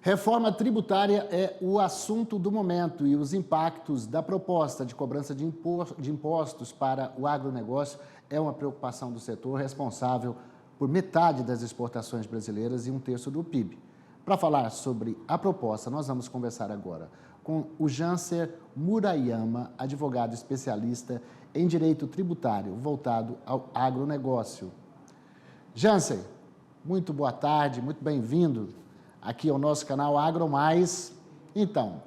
Reforma tributária é o assunto do momento e os impactos da proposta de cobrança de impostos para o agronegócio é uma preocupação do setor responsável por metade das exportações brasileiras e um terço do PIB. Para falar sobre a proposta, nós vamos conversar agora com o Janser Murayama, advogado especialista em direito tributário voltado ao agronegócio. Jansen, muito boa tarde, muito bem-vindo aqui ao nosso canal Agro Mais. Então,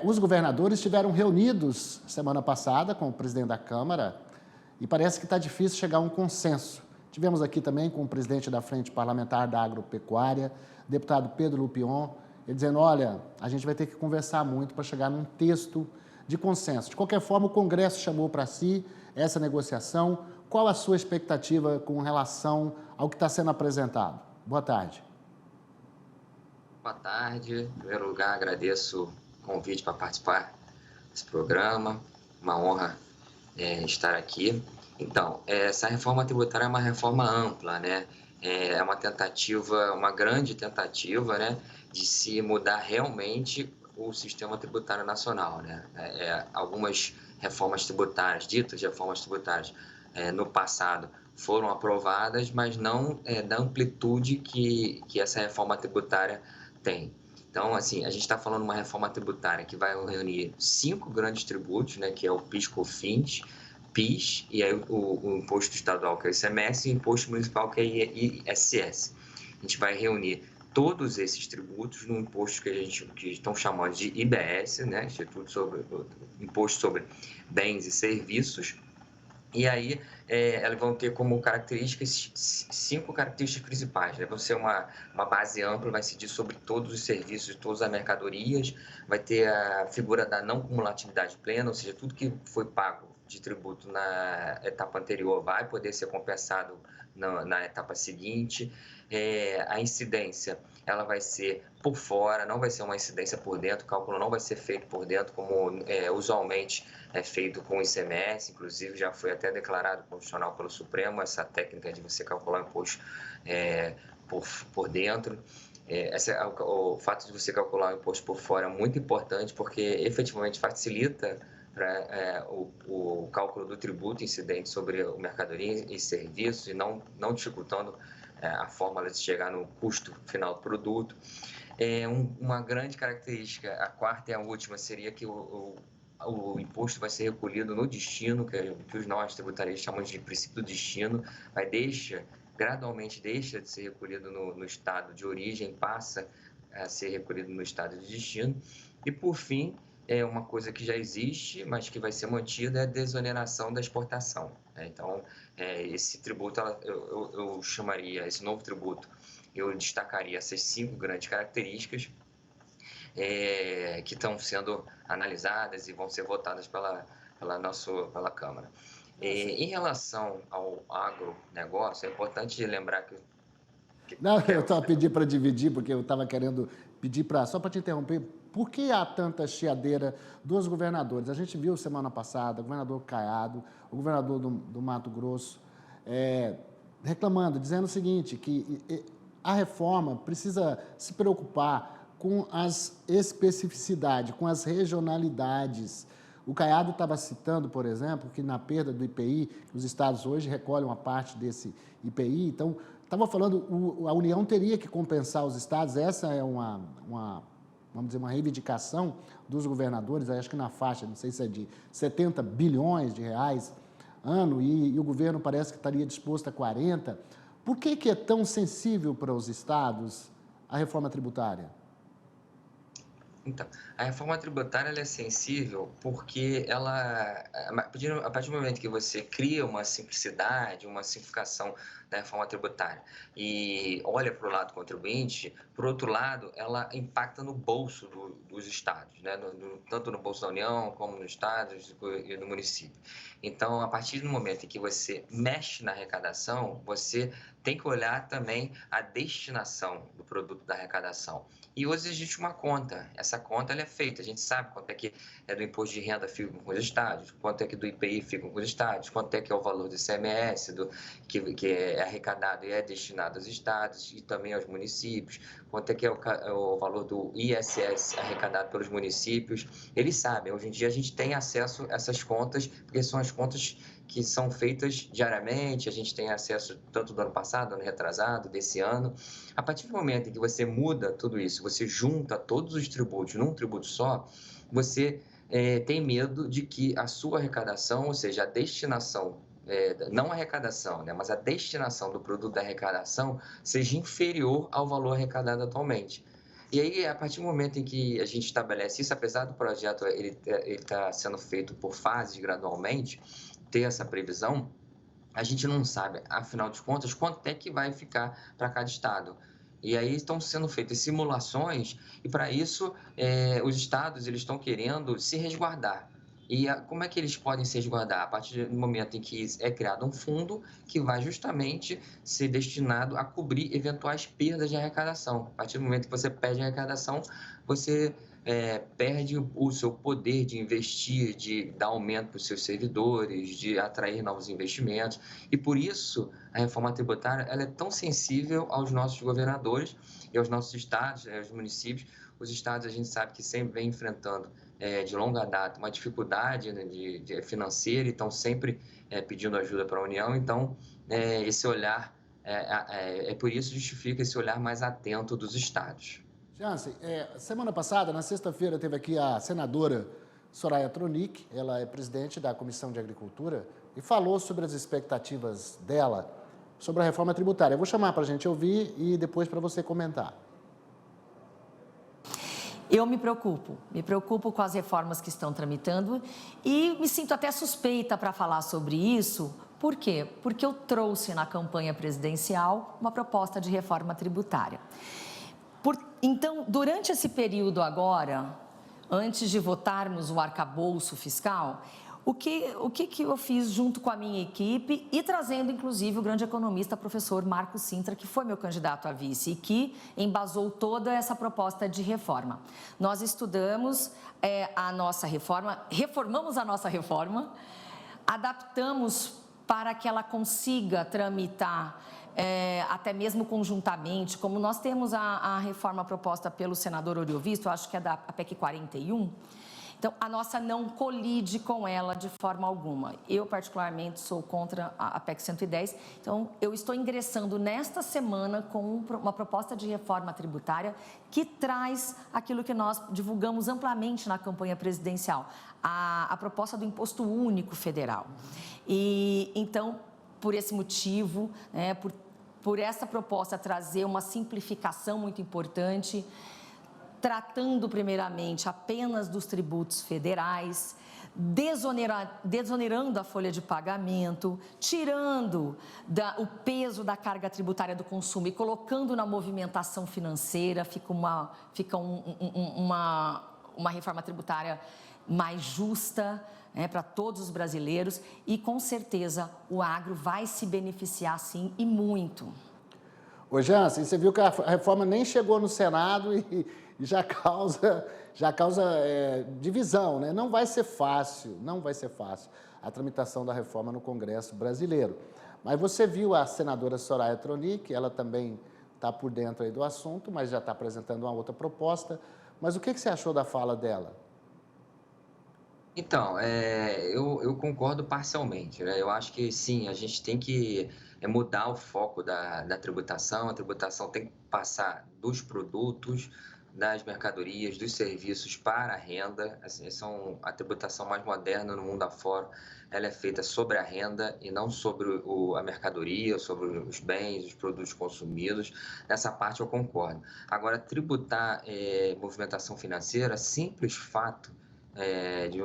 os governadores estiveram reunidos semana passada com o presidente da Câmara e parece que está difícil chegar a um consenso. Tivemos aqui também com o presidente da Frente Parlamentar da Agropecuária, deputado Pedro Lupion, ele dizendo, olha, a gente vai ter que conversar muito para chegar num texto de consenso. De qualquer forma, o Congresso chamou para si essa negociação. Qual a sua expectativa com relação ao que está sendo apresentado? Boa tarde. Boa tarde. Em primeiro lugar, agradeço o convite para participar desse programa. Uma honra estar aqui. Então, essa reforma tributária é uma reforma ampla, né? É uma tentativa, uma grande tentativa, né, de se mudar realmente o sistema tributário nacional, né? Algumas reformas tributárias, ditas reformas tributárias, no passado foram aprovadas, mas não da amplitude que essa reforma tributária tem. Então, assim, a gente está falando de uma reforma tributária que vai reunir 5 grandes tributos, né, que é o PIS/COFINS, PIS, e aí o imposto estadual, que é o ICMS, e o imposto municipal, que é o ISS. A gente vai reunir todos esses tributos num imposto que estão chamando de IBS, né, Imposto sobre Bens e Serviços. E aí, elas vão ter como características 5 características principais, né? Vão ser uma base ampla, vai incidir sobre todos os serviços, todas as mercadorias, vai ter a figura da não cumulatividade plena, ou seja, tudo que foi pago de tributo na etapa anterior vai poder ser compensado na etapa seguinte. A incidência, ela vai ser por fora, não vai ser uma incidência por dentro, o cálculo não vai ser feito por dentro, como usualmente é feito com o ICMS, inclusive já foi até declarado constitucional pelo Supremo, essa técnica de você calcular o imposto por dentro. O fato de você calcular o imposto por fora é muito importante, porque efetivamente facilita o cálculo do tributo incidente sobre o mercadoria e serviços, e não dificultando a fórmula de chegar no custo final do produto. Uma grande característica, a quarta e a última, seria que o imposto vai ser recolhido no destino, que os nós tributaristas chamamos de princípio do destino, gradualmente deixa de ser recolhido no estado de origem, passa a ser recolhido no estado de destino. E, por fim, uma coisa que já existe, mas que vai ser mantida, é a desoneração da exportação. Então, esse tributo, eu chamaria, esse novo tributo, eu destacaria essas 5 grandes características que estão sendo analisadas e vão ser votadas pela Câmara. Em relação ao agronegócio, é importante lembrar que... Não, eu estava pedindo para dividir, porque eu estava querendo pedir para... Só para te interromper, por que há tanta chiadeira dos governadores? A gente viu semana passada o governador Caiado, o governador do Mato Grosso, reclamando, dizendo o seguinte, que a reforma precisa se preocupar com as especificidades, com as regionalidades. O Caiado estava citando, por exemplo, que na perda do IPI, os estados hoje recolhem uma parte desse IPI, então, estava falando, a União teria que compensar os estados, essa é vamos dizer, uma reivindicação dos governadores, acho que na faixa, não sei se é de 70 bilhões de reais ano, e o governo parece que estaria disposto a 40. Por que é tão sensível para os estados a reforma tributária? Então, a reforma tributária ela é sensível porque a partir do momento que você cria uma simplicidade, uma simplificação da reforma tributária e olha para o lado contribuinte, por outro lado, ela impacta no bolso dos estados, né? Tanto no bolso da União, como nos estados e no município. Então, a partir do momento em que você mexe na arrecadação, você tem que olhar também a destinação do produto da arrecadação. E hoje existe uma conta, essa conta ela é feita, a gente sabe quanto é que é do imposto de renda fica com os estados, quanto é que do IPI fica com os estados, quanto é que é o valor do ICMS, que é arrecadado e é destinado aos estados e também aos municípios, quanto é que é o valor do ISS arrecadado pelos municípios. Eles sabem, hoje em dia a gente tem acesso a essas contas, porque são as contas que são feitas diariamente, a gente tem acesso tanto do ano passado, ano retrasado, desse ano. A partir do momento em que você muda tudo isso, você junta todos os tributos num tributo só, você tem medo de que a sua arrecadação, ou seja, a destinação, não a arrecadação, né, mas a destinação do produto da arrecadação seja inferior ao valor arrecadado atualmente. E aí, a partir do momento em que a gente estabelece isso, apesar do projeto ele tá sendo feito por fases gradualmente, ter essa previsão, a gente não sabe, afinal de contas, quanto é que vai ficar para cada estado. E aí estão sendo feitas simulações e, para isso, os estados eles estão querendo se resguardar. E como é que eles podem se resguardar? A partir do momento em que é criado um fundo que vai justamente ser destinado a cobrir eventuais perdas de arrecadação. A partir do momento que você perde arrecadação, você perde o seu poder de investir, de dar aumento para os seus servidores, de atrair novos investimentos. E por isso a reforma tributária ela é tão sensível aos nossos governadores e aos nossos estados, aos municípios. Os estados a gente sabe que sempre vem enfrentando de longa data uma dificuldade, né, de financeira e estão sempre pedindo ajuda para a União. Então, esse olhar, por isso justifica esse olhar mais atento dos estados. Jansen, semana passada, na sexta-feira, teve aqui a senadora Soraya Tronic, ela é presidente da Comissão de Agricultura, e falou sobre as expectativas dela sobre a reforma tributária. Eu vou chamar para a gente ouvir e depois para você comentar. Eu me preocupo com as reformas que estão tramitando e me sinto até suspeita para falar sobre isso. Por quê? Porque eu trouxe na campanha presidencial uma proposta de reforma tributária. Então, durante esse período agora, antes de votarmos o arcabouço fiscal, o que eu fiz junto com a minha equipe e trazendo, inclusive, o grande economista, professor Marcos Sintra, que foi meu candidato a vice e que embasou toda essa proposta de reforma. Nós estudamos a nossa reforma, reformamos a nossa reforma, adaptamos para que ela consiga tramitar até mesmo conjuntamente, como nós temos a reforma proposta pelo senador Oriovisto, acho que é da PEC 41, então a nossa não colide com ela de forma alguma. Eu, particularmente, sou contra a PEC 110, então eu estou ingressando nesta semana com uma proposta de reforma tributária que traz aquilo que nós divulgamos amplamente na campanha presidencial, a proposta do Imposto Único Federal. E então, por esse motivo, por essa proposta trazer uma simplificação muito importante, tratando primeiramente apenas dos tributos federais, desonerando a folha de pagamento, tirando o peso da carga tributária do consumo e colocando na movimentação financeira, fica uma reforma tributária mais justa, para todos os brasileiros e, com certeza, o agro vai se beneficiar, sim, e muito. Ô, Jansen, você viu que a reforma nem chegou no Senado e já causa divisão, né? Não vai ser fácil a tramitação da reforma no Congresso brasileiro. Mas você viu a senadora Soraya Tronic, ela também está por dentro aí do assunto, mas já está apresentando uma outra proposta. Mas o que você achou da fala dela? Então, eu concordo parcialmente, né? Eu acho que sim, a gente tem que mudar o foco da tributação. A tributação tem que passar dos produtos, das mercadorias, dos serviços para a renda. Assim, a tributação mais moderna no mundo afora, ela é feita sobre a renda e não sobre a mercadoria, sobre os bens, os produtos consumidos. Nessa parte eu concordo. Agora, tributar movimentação financeira, simples fato de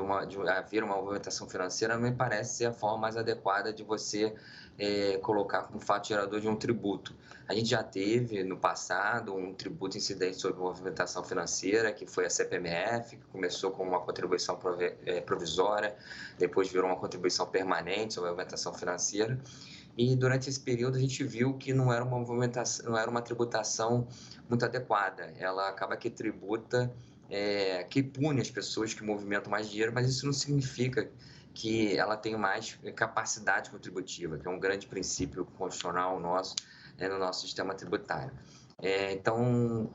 haver uma movimentação financeira, não me parece ser a forma mais adequada de você colocar como fato gerador de um tributo. A gente já teve, no passado, um tributo incidente sobre movimentação financeira, que foi a CPMF, que começou com uma contribuição provisória, depois virou uma contribuição permanente sobre a movimentação financeira. E durante esse período a gente viu que não era uma tributação muito adequada. Ela acaba que tributa que pune as pessoas que movimentam mais dinheiro, mas isso não significa que ela tem mais capacidade contributiva, que é um grande princípio constitucional nosso, no nosso sistema tributário. Então,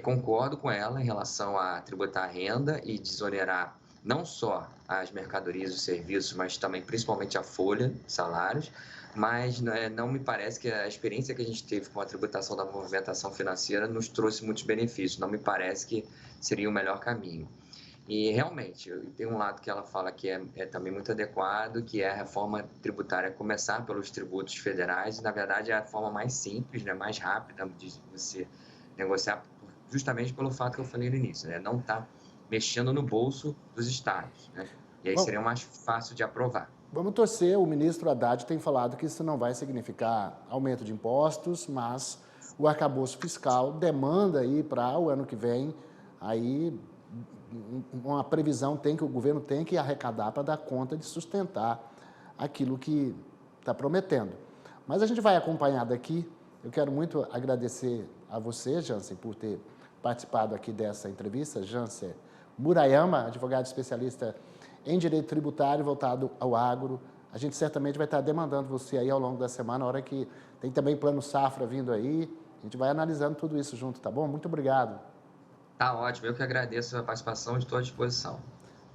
concordo com ela em relação a tributar a renda e desonerar não só as mercadorias e os serviços, mas também principalmente a folha, salários, mas não me parece que a experiência que a gente teve com a tributação da movimentação financeira nos trouxe muitos benefícios, não me parece que seria o melhor caminho. E realmente, tem um lado que ela fala que é também muito adequado, que é a reforma tributária começar pelos tributos federais, e na verdade é a forma mais simples, né, mais rápida de você negociar, justamente pelo fato que eu falei no início, né, não está mexendo no bolso dos estados, né, e aí seria mais fácil de aprovar. Vamos torcer, o ministro Haddad tem falado que isso não vai significar aumento de impostos, mas o arcabouço fiscal demanda aí para o ano que vem, aí uma previsão o governo tem que arrecadar para dar conta de sustentar aquilo que está prometendo. Mas a gente vai acompanhar daqui. Eu quero muito agradecer a você, Jansen, por ter participado aqui dessa entrevista. Jansen Murayama, advogado especialista em direito tributário voltado ao agro. A gente certamente vai estar demandando você aí ao longo da semana, na hora que tem também plano safra vindo aí. A gente vai analisando tudo isso junto, tá bom? Muito obrigado. Tá ótimo, eu que agradeço a participação, estou à disposição.